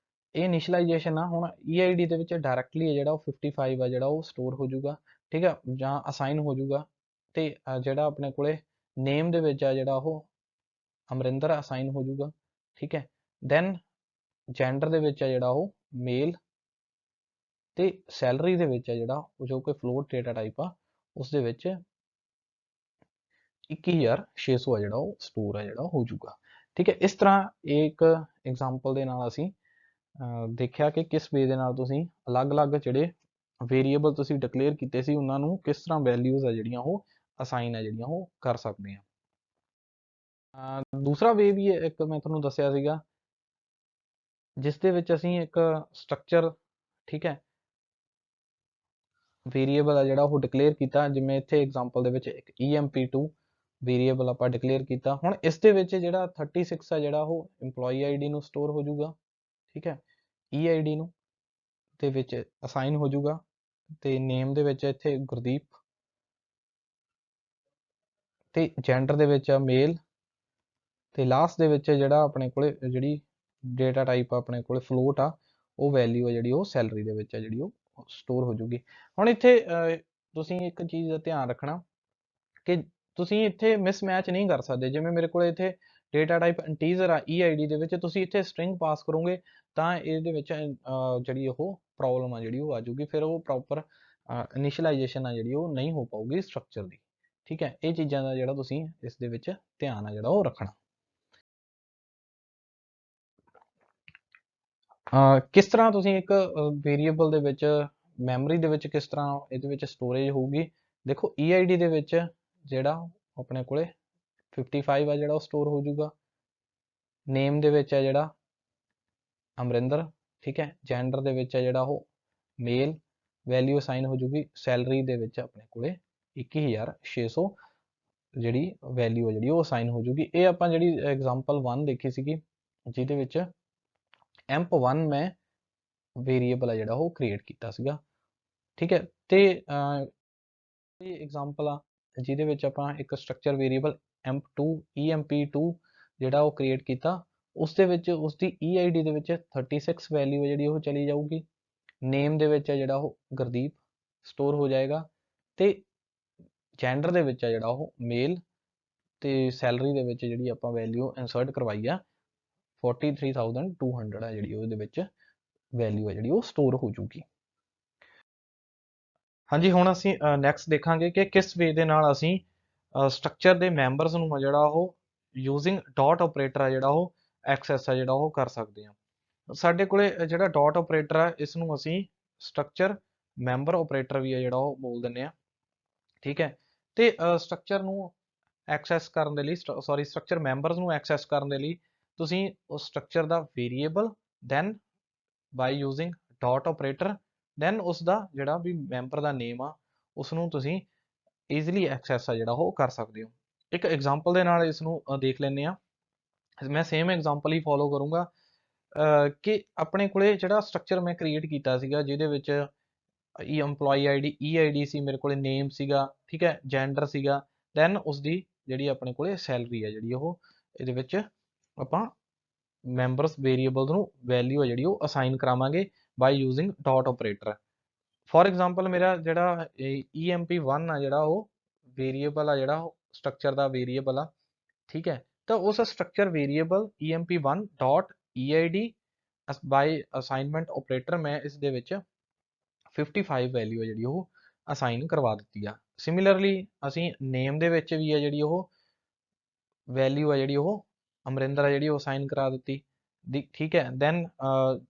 [SPEAKER 1] ਇਹ ਇਨੀਸ਼ੀਅਲਾਈਜੇਸ਼ਨ ਆ। ਹੁਣ EID ਦੇ ਵਿੱਚ ਡਾਇਰੈਕਟਲੀ ਜਿਹੜਾ ਉਹ 55 ਆ ਜਿਹੜਾ ਉਹ ਸਟੋਰ ਹੋ ਜਾਊਗਾ, ਠੀਕ ਹੈ, ਜਾਂ ਅਸਾਈਨ ਹੋ ਜਾਊਗਾ। ਤੇ ਜਿਹੜਾ ਆਪਣੇ ਕੋਲੇ ਨੇਮ ਦੇ ਵਿੱਚ ਆ ਜਿਹੜਾ ਉਹ ਅਮਰਿੰਦਰ ਅਸਾਈਨ ਹੋ ਜਾਊਗਾ, ਠੀਕ ਹੈ। ਦੈਨ ਜੈਂਡਰ ਦੇ ਵਿੱਚ ਆ ਜਿਹੜਾ ਉਹ ਮੇਲ, ਤੇ ਸੈਲਰੀ ਦੇ ਵਿੱਚ ਆ ਜਿਹੜਾ ਉਹ ਜੋ ਕਿ ਫਲੋਟ ਡੇਟਾ ਟਾਈਪ ਆ ਉਸ ਦੇ ਵਿੱਚ 21600 ਆ ਜਿਹੜਾ ਉਹ ਸਟੋਰ ਆ ਜਿਹੜਾ ਹੋ ਜਾਊਗਾ, ਠੀਕ ਹੈ। ਇਸ ਤਰ੍ਹਾਂ ਇੱਕ ਐਗਜ਼ਾਮਪਲ ਦੇ ਨਾਲ ਅਸੀਂ ਦੇਖਿਆ ਕਿ ਕਿਸ ਵੇ ਦੇ ਨਾਲ ਤੁਸੀਂ ਅਲੱਗ-ਅਲੱਗ ਜਿਹੜੇ ਵੇਰੀਏਬਲ ਤੁਸੀਂ ਡਿਕਲੇਅਰ ਕੀਤੇ ਸੀ ਉਹਨਾਂ ਨੂੰ ਕਿਸ ਤਰ੍ਹਾਂ ਵੈਲਿਊਜ਼ ਆ ਜਿਹੜੀਆਂ ਉਹ ਅਸਾਈਨ ਆ ਜਿਹੜੀਆਂ ਉਹ ਕਰ ਸਕਦੇ ਹਾਂ। ਦੂਸਰਾ ਵੇ ਵੀ ਇੱਕ ਮੈਂ ਤੁਹਾਨੂੰ ਦੱਸਿਆ ਸੀਗਾ ਜਿਸ ਦੇ ਵਿੱਚ ਅਸੀਂ ਇੱਕ ਸਟਰਕਚਰ, ਠੀਕ ਹੈ, ਵੇਰੀਏਬਲ ਆ ਜਿਹੜਾ ਉਹ ਡਿਕਲੇਅਰ ਕੀਤਾ। ਜਿਵੇਂ ਇੱਥੇ ਐਗਜ਼ਾਮਪਲ ਦੇ ਵਿੱਚ ਇੱਕ EMP2 ਵੇਰੀਏਬਲ ਆਪਾਂ ਡਿਕਲੇਅਰ ਕੀਤਾ। ਹੁਣ ਇਸ ਦੇ ਵਿੱਚ ਜਿਹੜਾ 36 ਆ ਜਿਹੜਾ ਉਹ EMPLOYEE ID ਨੂੰ ਸਟੋਰ ਹੋ ਜਾਊਗਾ, ਠੀਕ ਹੈ, EID ਨੂੰ ਦੇ ਵਿੱਚ ਅਸਾਈਨ ਹੋ ਜਾਊਗਾ, ਤੇ ਨੇਮ ਦੇ ਵਿੱਚ ਇੱਥੇ ਗੁਰਦੀਪ, ਤੇ ਜੈਂਡਰ ਦੇ ਵਿੱਚ ਆ ਮੇਲ, ਤੇ ਲਾਸਟ ਦੇ ਵਿੱਚ ਜਿਹੜਾ ਆਪਣੇ ਕੋਲੇ ਜਿਹੜੀ ਡੇਟਾ ਟਾਈਪ ਆਪਣੇ ਕੋਲੇ ਫਲੋਟ ਆ ਉਹ ਵੈਲਿਊ ਆ ਜਿਹੜੀ ਉਹ ਸੈਲਰੀ ਦੇ ਵਿੱਚ ਆ ਜਿਹੜੀ ਉਹ ਸਟੋਰ ਹੋ ਜੂਗੀ। ਹੁਣ ਇੱਥੇ ਤੁਸੀਂ ਇੱਕ ਚੀਜ਼ ਦਾ ਧਿਆਨ ਰੱਖਣਾ ਕਿ ਤੁਸੀਂ ਇੱਥੇ ਮਿਸਮੈਚ ਨਹੀਂ ਕਰ ਸਕਦੇ। ਜਿਵੇਂ ਮੇਰੇ ਕੋਲ ਇੱਥੇ ਡੇਟਾ ਟਾਈਪ ਇੰਟੀਜਰ ਆ EID ਦੇ ਵਿੱਚ, ਤੁਸੀਂ ਇੱਥੇ ਸਟ੍ਰਿੰਗ ਪਾਸ ਕਰੋਗੇ ਤਾਂ ਇਹਦੇ ਵਿੱਚ ਜਿਹੜੀ ਉਹ ਪ੍ਰੋਬਲਮ ਆ ਜਿਹੜੀ ਉਹ ਆ ਜੂਗੀ, ਫਿਰ ਉਹ ਪ੍ਰੋਪਰ ਇਨੀਸ਼ੀਅਲਾਈਜੇਸ਼ਨ ਆ ਜਿਹੜੀ ਉਹ ਨਹੀਂ ਹੋ ਪਾਊਗੀ ਸਟਰਕਚਰ ਦੀ, ਠੀਕ ਹੈ। ਇਹ ਚੀਜ਼ਾਂ ਦਾ ਜਿਹੜਾ ਤੁਸੀਂ ਇਸ ਦੇ ਵਿੱਚ ਧਿਆਨ ਆ ਜਿਹੜਾ ਉਹ ਰੱਖਣਾ। ਕਿਸ ਤਰ੍ਹਾਂ ਤੁਸੀਂ ਇੱਕ ਵੇਰੀਏਬਲ ਦੇ ਵਿੱਚ ਮੈਮਰੀ ਦੇ ਵਿੱਚ ਕਿਸ ਤਰ੍ਹਾਂ ਇਹਦੇ ਵਿੱਚ ਸਟੋਰੇਜ ਹੋਊਗੀ। ਦੇਖੋ EID ਦੇ ਵਿੱਚ ਜਿਹੜਾ ਆਪਣੇ ਕੋਲੇ 55 ਆ ਜਿਹੜਾ ਉਹ ਸਟੋਰ ਹੋ ਜਾਊਗਾ, ਨੇਮ ਦੇ ਵਿੱਚ ਆ ਜਿਹੜਾ ਅਮਰਿੰਦਰ, ਠੀਕ ਹੈ, ਜੈਂਡਰ ਦੇ ਵਿੱਚ ਆ ਜਿਹੜਾ ਉਹ ਮੇਲ, ਵੈਲਿਊ ਅਸਾਈਨ ਹੋ ਜੂਗੀ, ਸੈਲਰੀ ਦੇ ਵਿੱਚ ਆਪਣੇ ਕੋਲੇ 21600 ਜਿਹੜੀ ਵੈਲਿਊ ਆ ਜਿਹੜੀ ਉਹ ਅਸਾਈਨ ਹੋ ਜੂਗੀ। ਇਹ ਆਪਾਂ ਜਿਹੜੀ ਐਗਜ਼ਾਮਪਲ 1 ਦੇਖੀ ਸੀਗੀ ਜਿਹਦੇ ਵਿੱਚ EMP1 ਮੈਂ ਵੇਰੀਏਬਲ ਆ ਜਿਹੜਾ ਉਹ ਕ੍ਰੀਏਟ ਕੀਤਾ ਸੀਗਾ, ਠੀਕ ਹੈ। ਤੇ ਇਹ ਐਗਜ਼ਾਮਪਲ ਆ ਜਿਹਦੇ ਵਿੱਚ ਆਪਾਂ ਇੱਕ ਸਟਰਕਚਰ ਵੇਰੀਏਬਲ EMP2 ਜਿਹੜਾ ਉਹ ਕ੍ਰੀਏਟ ਕੀਤਾ, ਉਸ ਦੇ ਵਿੱਚ ਉਸਦੀ EID ਦੇ ਵਿੱਚ 36 ਵੈਲਿਊ ਹੈ ਜਿਹੜੀ ਉਹ ਚਲੀ ਜਾਊਗੀ। ਨੇਮ ਦੇ ਵਿੱਚ ਹੈ ਜਿਹੜਾ ਉਹ ਗੁਰਦੀਪ ਸਟੋਰ ਹੋ ਜਾਏਗਾ, ਤੇ ਜੈਂਡਰ ਦੇ ਵਿੱਚ ਹੈ ਜਿਹੜਾ ਉਹ ਮੇਲ, ਤੇ ਸੈਲਰੀ ਦੇ ਵਿੱਚ ਜਿਹੜੀ ਆਪਾਂ ਵੈਲਿਊ ਇਨਸਰਟ ਕਰਵਾਈ ਆ 43,200 ਹੈ ਜਿਹੜੀ ਉਹਦੇ ਵਿੱਚ ਵੈਲਿਊ ਹੈ ਜਿਹੜੀ ਉਹ ਸਟੋਰ ਹੋ ਜੂਗੀ। ਹਾਂਜੀ, ਹੁਣ ਅਸੀਂ ਨੈਕਸਟ ਦੇਖਾਂਗੇ ਕਿ ਕਿਸ ਵੇ ਦੇ ਨਾਲ ਅਸੀਂ ਸਟਰਕਚਰ ਦੇ ਮੈਂਬਰਸ ਨੂੰ ਜਿਹੜਾ ਉਹ ਯੂਜ਼ਿੰਗ ਡਾਟ ਆਪਰੇਟਰ ਆ ਜਿਹੜਾ ਉਹ ਐਕਸੈਸ ਆ ਜਿਹੜਾ ਉਹ ਕਰ ਸਕਦੇ ਹਾਂ। ਸਾਡੇ ਕੋਲੇ ਜਿਹੜਾ ਡਾਟ ਆਪਰੇਟਰ ਆ ਇਸ ਨੂੰ ਅਸੀਂ ਸਟਰਕਚਰ ਮੈਂਬਰ ਆਪਰੇਟਰ ਵੀ ਆ ਜਿਹੜਾ ਉਹ ਬੋਲ ਦਿੰਦੇ ਆ, ਠੀਕ ਹੈ। ਤੇ ਸਟਰਕਚਰ ਨੂੰ ਐਕਸੈਸ ਕਰਨ ਦੇ ਲਈ ਸਟਰਕਚਰ ਮੈਂਬਰਸ ਨੂੰ ਐਕਸੈਸ ਕਰਨ ਦੇ ਲਈ ਤੁਸੀਂ ਉਸ structure the variable then by using dot operator then ਉਸ ਦਾ ਜਿਹੜਾ ਵੀ ਮੈਂਬਰ ਦਾ ਨੇਮ ਆ ਉਸ ਨੂੰ ਤੁਸੀਂ ਈਜ਼ੀਲੀ ਐਕਸੈਸ ਆ ਜਿਹੜਾ ਉਹ ਕਰ ਸਕਦੇ ਹੋ। ਇੱਕ ਐਗਜ਼ਾਮਪਲ ਦੇ ਨਾਲ ਇਸ ਨੂੰ ਦੇਖ ਲੈਂਦੇ ਆ। ਮੈਂ ਸੇਮ ਐਗਜ਼ਾਮਪਲ ਹੀ ਫੋਲੋ ਕਰੂੰਗਾ ਕਿ ਆਪਣੇ ਕੋਲੇ ਜਿਹੜਾ ਸਟਰਕਚਰ ਮੈਂ ਕ੍ਰੀਏਟ ਕੀਤਾ ਸੀਗਾ ਜਿਹਦੇ ਵਿੱਚ EMPLOYEE ID EID ਸੀ, ਮੇਰੇ ਕੋਲੇ ਨੇਮ ਸੀਗਾ, ਠੀਕ ਹੈ, ਜੈਂਡਰ ਸੀਗਾ, ਦੈਨ ਉਸਦੀ ਜਿਹੜੀ ਆਪਣੇ ਕੋਲੇ ਸੈਲਰੀ ਹੈ ਜਿਹੜੀ ਉਹ ਇਹਦੇ ਵਿੱਚ ਆਪਾਂ ਮੈਂਬਰਸ ਵੇਰੀਏਬਲ ਨੂੰ ਵੈਲਿਊ ਹੈ ਜਿਹੜੀ ਉਹ ਅਸਾਈਨ ਕਰਾਵਾਂਗੇ by using dot operator. For example ਮੇਰਾ ਜਿਹੜਾ EMP1 ਆ ਜਿਹੜਾ ਉਹ ਵੇਰੀਏਬਲ ਆ ਜਿਹੜਾ ਉਹ ਸਟਰਕਚਰ ਦਾ ਵੇਰੀਏਬਲ ਆ, ਠੀਕ ਹੈ। ਤਾਂ ਉਸ structure variable EMP1 dot EID ਬਾਈ ਅਸਾਈਨਮੈਂਟ ਆਪਰੇਟਰ ਮੈਂ ਇਸ ਦੇ ਵਿੱਚ 55 ਵੈਲਿਊ ਹੈ ਜਿਹੜੀ ਉਹ ਅਸਾਈਨ ਕਰਵਾ ਦਿੱਤੀ ਆ। ਸਿਮਿਲਰਲੀ ਅਸੀਂ ਨੇਮ ਦੇ ਵਿੱਚ ਵੀ ਹੈ ਜਿਹੜੀ ਉਹ ਵੈਲਿਊ ਹੈ ਜਿਹੜੀ ਉਹ ਅਮਰਿੰਦਰ ਹੈ ਜਿਹੜੀ ਉਹ ਅਸਾਈਨ ਕਰਾ ਦਿੱਤੀ, ਠੀਕ ਹੈ। ਦੈਨ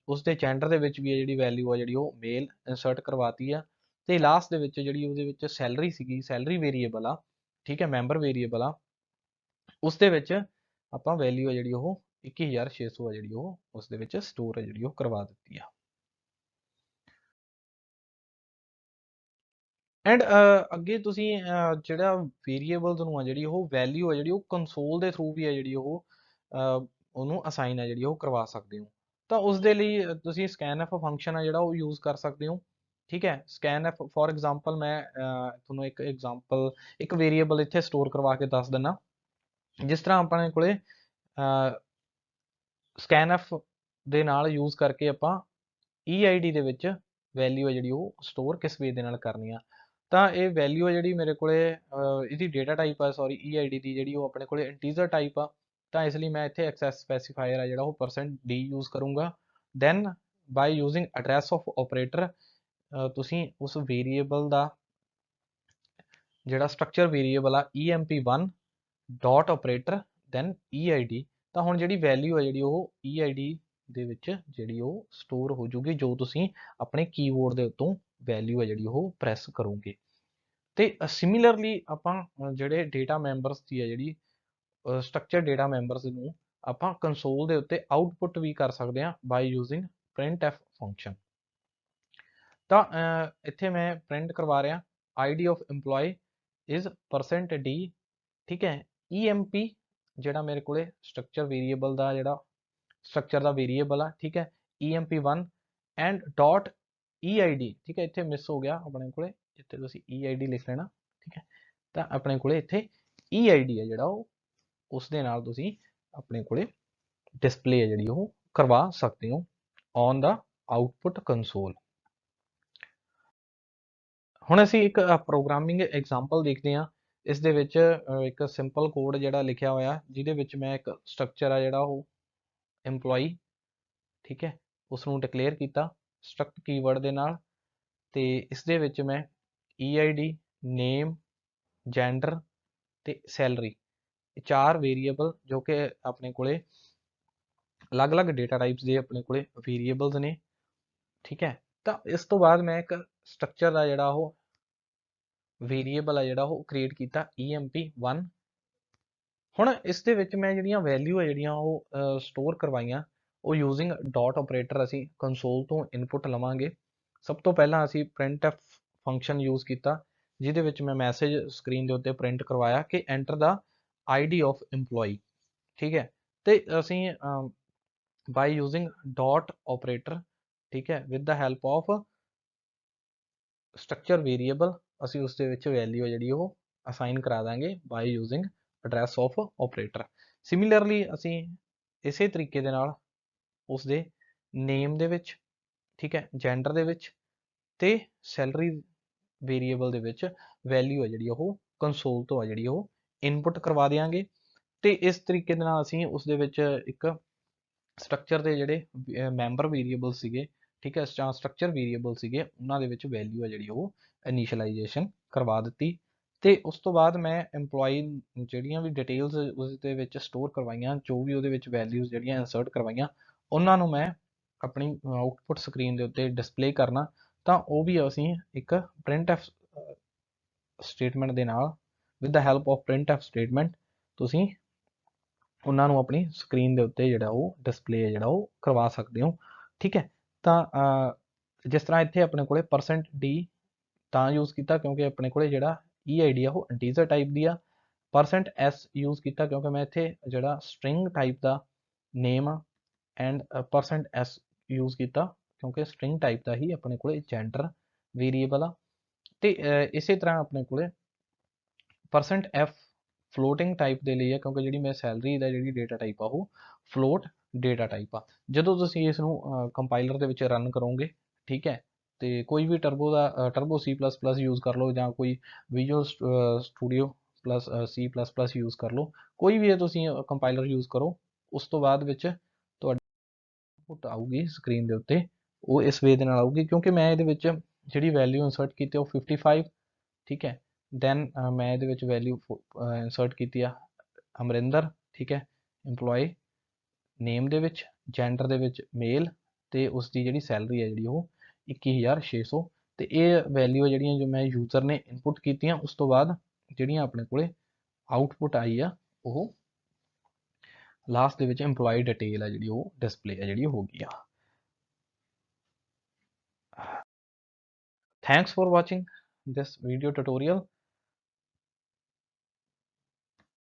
[SPEAKER 1] ਉਸ ਦੇ ਜੈਂਡਰ ਦੇ ਵਿੱਚ ਵੀ ਹੈ ਜਿਹੜੀ ਵੈਲਿਊ ਆ ਜਿਹੜੀ ਉਹ ਮੇਲ ਇਨਸਰਟ ਕਰਵਾਤੀ ਆ, ਤੇ ਲਾਸਟ ਦੇ ਵਿੱਚ ਜਿਹੜੀ ਉਹਦੇ ਵਿੱਚ ਸੈਲਰੀ ਸੀਗੀ, ਸੈਲਰੀ ਵੇਰੀਏਬਲ ਆ, ਠੀਕ ਹੈ, ਮੈਂਬਰ ਵੇਰੀਏਬਲ ਆ, ਉਸ ਦੇ ਵਿੱਚ ਆਪਾਂ ਵੈਲਿਊ ਆ ਜਿਹੜੀ ਉਹ 21,600 ਆ ਜਿਹੜੀ ਉਹ ਉਸ ਦੇ ਵਿੱਚ ਸਟੋਰ ਹੈ ਜਿਹੜੀ ਉਹ ਕਰਵਾ ਦਿੱਤੀ ਆ। ਐਂਡ ਅੱਗੇ ਤੁਸੀਂ ਜਿਹੜਾ ਵੇਰੀਏਬਲਸ ਨੂੰ ਆ ਜਿਹੜੀ ਉਹ ਵੈਲਿਊ ਹੈ ਜਿਹੜੀ ਉਹ ਕੰਸੋਲ ਦੇ ਥਰੂ ਵੀ ਹੈ ਜਿਹੜੀ ਉਹ ਉਹਨੂੰ ਅਸਾਈਨ ਹੈ ਜਿਹੜੀ ਉਹ ਕਰਵਾ ਸਕਦੇ ਹੋ। ਤਾਂ ਉਸ ਦੇ ਲਈ ਤੁਸੀਂ scanf ਫੰਕਸ਼ਨ ਆ ਜਿਹੜਾ ਉਹ ਯੂਜ਼ ਕਰ ਸਕਦੇ ਹੋ, ਠੀਕ ਹੈ। scanf ਫੋਰ ਐਗਜ਼ਾਮਪਲ ਮੈਂ ਤੁਹਾਨੂੰ ਇੱਕ ਐਗਜ਼ਾਮਪਲ ਇੱਕ ਵੇਰੀਏਬਲ ਇੱਥੇ ਸਟੋਰ ਕਰਵਾ ਕੇ ਦੱਸ ਦਿੰਦਾ। ਜਿਸ ਤਰ੍ਹਾਂ ਆਪਣੇ ਕੋਲੇ scanf ਦੇ ਨਾਲ ਯੂਜ਼ ਕਰਕੇ ਆਪਾਂ EID ਦੇ ਵਿੱਚ ਵੈਲਿਊ ਹੈ ਜਿਹੜੀ ਉਹ ਸਟੋਰ ਕਿਸ ਵੇ ਦੇ ਨਾਲ ਕਰਨੀ ਆ। ਤਾਂ ਇਹ ਵੈਲਿਊ ਹੈ ਜਿਹੜੀ ਮੇਰੇ ਕੋਲੇ ਇਹਦੀ ਡੇਟਾ ਟਾਈਪ ਆ, ਸੌਰੀ EID ਦੀ ਜਿਹੜੀ ਉਹ ਆਪਣੇ ਕੋਲੇ ਇੰਟੀਜਰ ਟਾਈਪ ਆ, ਤਾਂ ਇਸ ਲਈ ਮੈਂ ਇੱਥੇ ਐਕਸੈਸ ਸਪੈਸੀਫਾਇਰ ਆ ਜਿਹੜਾ ਉਹ %d ਯੂਜ਼ ਕਰੂੰਗਾ। Then by using address of operator ਤੁਸੀਂ ਉਸ ਵੇਰੀਏਬਲ ਦਾ ਜਿਹੜਾ ਸਟਰਕਚਰ ਵੇਰੀਏਬਲ ਆ EMP1 dot operator then EID, ਤਾਂ ਹੁਣ ਜਿਹੜੀ ਵੈਲਿਊ ਹੈ ਜਿਹੜੀ ਉਹ EID ਦੇ ਵਿੱਚ ਜਿਹੜੀ ਉਹ ਸਟੋਰ ਹੋ ਜੂਗੀ ਜੋ ਤੁਸੀਂ ਆਪਣੇ ਕੀਬੋਰਡ ਦੇ ਉੱਤੋਂ ਵੈਲਿਊ ਹੈ ਜਿਹੜੀ ਉਹ ਪ੍ਰੈਸ ਕਰੋਗੇ। ਤੇ ਸਿਮਿਲਰਲੀ ਆਪਾਂ ਜਿਹੜੇ ਡੇਟਾ ਮੈਂਬਰਸ ਦੀ ਹੈ ਜਿਹੜੀ ਸਟਰਕਚਰ ਡੇਟਾ ਮੈਂਬਰਸ ਨੂੰ ਆਪਾਂ ਕੰਸੋਲ ਦੇ ਉੱਤੇ ਆਊਟਪੁੱਟ ਵੀ ਕਰ ਸਕਦੇ ਹਾਂ ਬਾਈ ਯੂਜ਼ਿੰਗ printf ਫੰਕਸ਼ਨ। ਤਾਂ ਇੱਥੇ ਮੈਂ ਪ੍ਰਿੰਟ ਕਰਵਾ ਰਿਹਾ ID of EMPLOYEE is %d, ਠੀਕ ਹੈ। EMP ਜਿਹੜਾ ਮੇਰੇ ਕੋਲੇ ਸਟਰਕਚਰ ਵੇਰੀਏਬਲ ਦਾ ਜਿਹੜਾ ਸਟਰਕਚਰ ਦਾ ਵੇਰੀਏਬਲ ਆ, ਠੀਕ ਹੈ, EMP1 ਐਂਡ ਡਾਟ EID, ਠੀਕ ਹੈ। ਇੱਥੇ ਮਿਸ ਹੋ ਗਿਆ ਆਪਣੇ ਕੋਲੇ, ਜਿੱਥੇ ਤੁਸੀਂ EID ਲਿਖ ਲੈਣਾ, ਠੀਕ ਹੈ। ਤਾਂ ਆਪਣੇ ਕੋਲੇ ਇੱਥੇ EID ਹੈ ਜਿਹੜਾ ਉਹ ਉਸ ਦੇ ਨਾਲ ਤੁਸੀਂ ਆਪਣੇ ਕੋਲੇ ਡਿਸਪਲੇ ਹੈ ਜਿਹੜੀ ਉਹ ਕਰਵਾ ਸਕਦੇ ਹੋ ਔਨ ਦਾ ਆਊਟਪੁੱਟ ਕੰਸੋਲ। ਹੁਣ ਅਸੀਂ ਇੱਕ ਪ੍ਰੋਗਰਾਮਿੰਗ ਐਗਜ਼ਾਮਪਲ ਦੇਖਦੇ ਹਾਂ। ਇਸ ਦੇ ਵਿੱਚ ਇੱਕ ਸਿੰਪਲ ਕੋਡ ਜਿਹੜਾ ਲਿਖਿਆ ਹੋਇਆ ਜਿਹਦੇ ਵਿੱਚ ਮੈਂ ਇੱਕ ਸਟਰਕਚਰ ਆ ਜਿਹੜਾ ਉਹ EMPLOYEE, ਠੀਕ ਹੈ, ਉਸ ਨੂੰ ਡਿਕਲੇਅਰ ਕੀਤਾ ਸਟਰਕਟ ਕੀਵਰਡ ਦੇ ਨਾਲ, ਤੇ ਇਸ ਦੇ ਵਿੱਚ ਮੈਂ EID, ਨੇਮ, ਜੈਂਡਰ ਤੇ ਸੈਲਰੀ ਇਹ ਚਾਰ ਵੇਰੀਏਬਲ ਜੋ ਕਿ ਆਪਣੇ ਕੋਲੇ ਅਲੱਗ-ਅਲੱਗ ਡੇਟਾ ਟਾਈਪਸ ਦੇ ਆਪਣੇ ਕੋਲੇ ਵੇਰੀਏਬਲਸ ਨੇ, ਠੀਕ ਹੈ। ਤਾਂ ਇਸ ਤੋਂ ਬਾਅਦ ਮੈਂ ਇੱਕ ਸਟਰਕਚਰ ਦਾ ਜਿਹੜਾ ਉਹ ਵੇਰੀਏਬਲ ਆ ਜਿਹੜਾ ਉਹ ਕ੍ਰੀਏਟ ਕੀਤਾ EMP1। ਹੁਣ ਇਸ ਦੇ ਵਿੱਚ ਮੈਂ ਜਿਹੜੀਆਂ ਵੈਲਿਊ ਹੈ ਜਿਹੜੀਆਂ ਉਹ ਸਟੋਰ ਕਰਵਾਈਆਂ ਉਹ ਯੂਜ਼ਿੰਗ ਡਾਟ ਆਪਰੇਟਰ ਅਸੀਂ ਕੰਸੋਲ ਤੋਂ ਇਨਪੁਟ ਲਵਾਂਗੇ। ਸਭ ਤੋਂ ਪਹਿਲਾਂ ਅਸੀਂ printf ਫੰਕਸ਼ਨ ਯੂਜ਼ ਕੀਤਾ ਜਿਹਦੇ ਵਿੱਚ ਮੈਂ ਮੈਸੇਜ ਸਕਰੀਨ ਦੇ ਉੱਤੇ ਪ੍ਰਿੰਟ ਕਰਵਾਇਆ ਕਿ enter the ID of EMPLOYEE, ਠੀਕ ਹੈ। ਤੇ ਅਸੀਂ ਬਾਈ ਯੂਜ਼ਿੰਗ ਡਾਟ ਆਪਰੇਟਰ, ਠੀਕ ਹੈ, with the help of structure variable ਅਸੀਂ ਉਸ ਦੇ ਵਿੱਚ ਵੈਲਿਊ ਜਿਹੜੀ ਉਹ ਅਸਾਈਨ ਕਰਾ ਦਾਂਗੇ by using address of operator. Similarly ਅਸੀਂ ਇਸੇ ਤਰੀਕੇ ਦੇ ਨਾਲ ਉਸਦੇ ਨੇਮ ਦੇ ਵਿੱਚ, ਠੀਕ ਹੈ, ਜੈਂਡਰ ਦੇ ਵਿੱਚ ਤੇ ਸੈਲਰੀ ਵੇਰੀਏਬਲ ਦੇ ਵਿੱਚ ਵੈਲਿਊ ਹੈ ਜਿਹੜੀ ਉਹ ਕੰਸੋਲ ਤੋਂ ਆ ਜਿਹੜੀ ਉਹ ਇਨਪੁਟ ਕਰਵਾ ਦੇਵਾਂਗੇ। ਤੇ ਇਸ ਤਰੀਕੇ ਦੇ ਨਾਲ ਅਸੀਂ ਉਸ ਦੇ ਵਿੱਚ ਇੱਕ ਸਟਰਕਚਰ ਦੇ ਜਿਹੜੇ ਮੈਂਬਰ ਵੇਰੀਏਬਲ ਸੀਗੇ, ਠੀਕ ਹੈ, ਸਟਰਕਚਰ ਵੇਰੀਏਬਲ ਸੀਗੇ, ਉਹਨਾਂ ਦੇ ਵਿੱਚ ਵੈਲਿਊ ਹੈ ਜਿਹੜੀ ਉਹ ਇਨੀਸ਼ੀਅਲਾਈਜੇਸ਼ਨ ਕਰਵਾ ਦਿੱਤੀ। ਤੇ ਉਸ ਤੋਂ ਬਾਅਦ ਮੈਂ EMPLOYEE ਜਿਹੜੀਆਂ ਵੀ ਡਿਟੇਲਸ ਉਸ ਦੇ ਵਿੱਚ ਸਟੋਰ ਕਰਵਾਈਆਂ, ਜੋ ਵੀ ਉਹਦੇ ਵਿੱਚ ਵੈਲਿਊਜ਼ ਜਿਹੜੀਆਂ ਇਨਸਰਟ ਕਰਵਾਈਆਂ, ਉਹਨਾਂ ਨੂੰ ਮੈਂ ਆਪਣੀ ਆਊਟਪੁੱਟ ਸਕਰੀਨ ਦੇ ਉੱਤੇ ਡਿਸਪਲੇ ਕਰਨਾ। ਤਾਂ ਉਹ ਵੀ ਅਸੀਂ ਇੱਕ printf ਸਟੇਟਮੈਂਟ ਦੇ ਨਾਲ, with the help of printf statement, ਤੁਸੀਂ ਉਹਨਾਂ ਨੂੰ ਆਪਣੀ ਸਕਰੀਨ ਦੇ ਉੱਤੇ ਜਿਹੜਾ ਉਹ ਡਿਸਪਲੇ ਹੈ ਜਿਹੜਾ ਉਹ ਕਰਵਾ ਸਕਦੇ ਹੋ, ਠੀਕ ਹੈ। ਤਾਂ ਜਿਸ ਤਰ੍ਹਾਂ ਇੱਥੇ ਆਪਣੇ ਕੋਲੇ %d ਤਾਂ ਯੂਜ਼ ਕੀਤਾ ਕਿਉਂਕਿ ਆਪਣੇ ਕੋਲੇ ਜਿਹੜਾ EID ਆ ਉਹ ਇੰਟੀਜਰ ਟਾਈਪ ਦੀ ਆ। %s ਯੂਜ਼ ਕੀਤਾ ਕਿਉਂਕਿ ਮੈਂ ਇੱਥੇ ਜਿਹੜਾ ਸਟ੍ਰਿੰਗ ਟਾਈਪ ਦਾ ਨੇਮ ਆ, ਐਂਡ %s ਯੂਜ਼ ਕੀਤਾ ਕਿਉਂਕਿ ਸਟ੍ਰਿੰਗ ਟਾਈਪ ਦਾ ਹੀ ਆਪਣੇ ਕੋਲੇ ਜੈਂਡਰ ਵੇਰੀਏਬਲ ਆ। ਤੇ ਇਸੇ ਤਰ੍ਹਾਂ ਆਪਣੇ ਕੋਲੇ %f ਫਲੋਟਿੰਗ ਟਾਈਪ ਦੇ ਲਈ ਹੈ ਕਿਉਂਕਿ ਜਿਹੜੀ ਮੈਂ ਸੈਲਰੀ ਦਾ ਜਿਹੜੀ ਡੇਟਾ ਟਾਈਪ ਆ ਉਹ ਫਲੋਟ ਡੇਟਾ ਟਾਈਪ ਆ। ਜਦੋਂ ਤੁਸੀਂ ਇਸ ਨੂੰ ਕੰਪਾਈਲਰ ਦੇ ਵਿੱਚ ਰਨ ਕਰੋਗੇ, ਠੀਕ ਹੈ, ਤੇ ਕੋਈ ਵੀ ਟਰਬੋ C++ ਯੂਜ਼ ਕਰ ਲਓ ਜਾਂ ਕੋਈ visual studio plus C++ use ਕਰ ਲਓ, ਕੋਈ ਵੀ ਤੁਸੀਂ ਕੰਪਾਈਲਰ ਯੂਜ਼ ਕਰੋ, ਉਸ ਤੋਂ ਬਾਅਦ ਵਿੱਚ ਤੁਹਾਡੀ ਆਊਟਪੁੱਟ ਆਊਗੀ ਸਕਰੀਨ ਦੇ ਉੱਤੇ, ਉਹ ਇਸ ਵੇ ਦੇ ਨਾਲ ਆਊਗੀ। ਕਿਉਂਕਿ ਮੈਂ ਇਹਦੇ ਵਿੱਚ ਜਿਹੜੀ ਵੈਲਿਊ ਇਨਸਰਟ ਕੀਤੀ ਉਹ 55, ਠੀਕ ਹੈ, ਦੈਨ ਮੈਂ ਇਹਦੇ ਵਿੱਚ ਵੈਲਿਊ ਇਨਸਰਟ ਕੀਤੀ ਆ ਅਮਰਿੰਦਰ, ਠੀਕ ਹੈ, EMPLOYEE ਨੇਮ ਦੇ ਵਿੱਚ, ਜੈਂਡਰ ਦੇ ਵਿੱਚ ਮੇਲ, ਤੇ ਉਸ ਦੀ ਜਿਹੜੀ ਸੈਲਰੀ ਹੈ ਜਿਹੜੀ ਉਹ 21,600। ਤੇ ਇਹ ਵੈਲਿਊ ਜਿਹੜੀਆਂ ਜੋ ਮੈਂ ਯੂਜ਼ਰ ਨੇ ਇਨਪੁਟ ਕੀਤੀਆਂ, ਉਸ ਤੋਂ ਬਾਅਦ ਜਿਹੜੀਆਂ ਆਪਣੇ ਕੋਲੇ ਆਊਟਪੁੱਟ ਆਈ ਆ ਉਹ ਲਾਸਟ ਦੇ ਵਿੱਚ EMPLOYEE ਡਿਟੇਲ ਹੈ ਜਿਹੜੀ ਉਹ ਡਿਸਪਲੇ ਹੈ ਜਿਹੜੀ ਹੋ ਗਈ ਆ। Thanks for watching this video tutorial.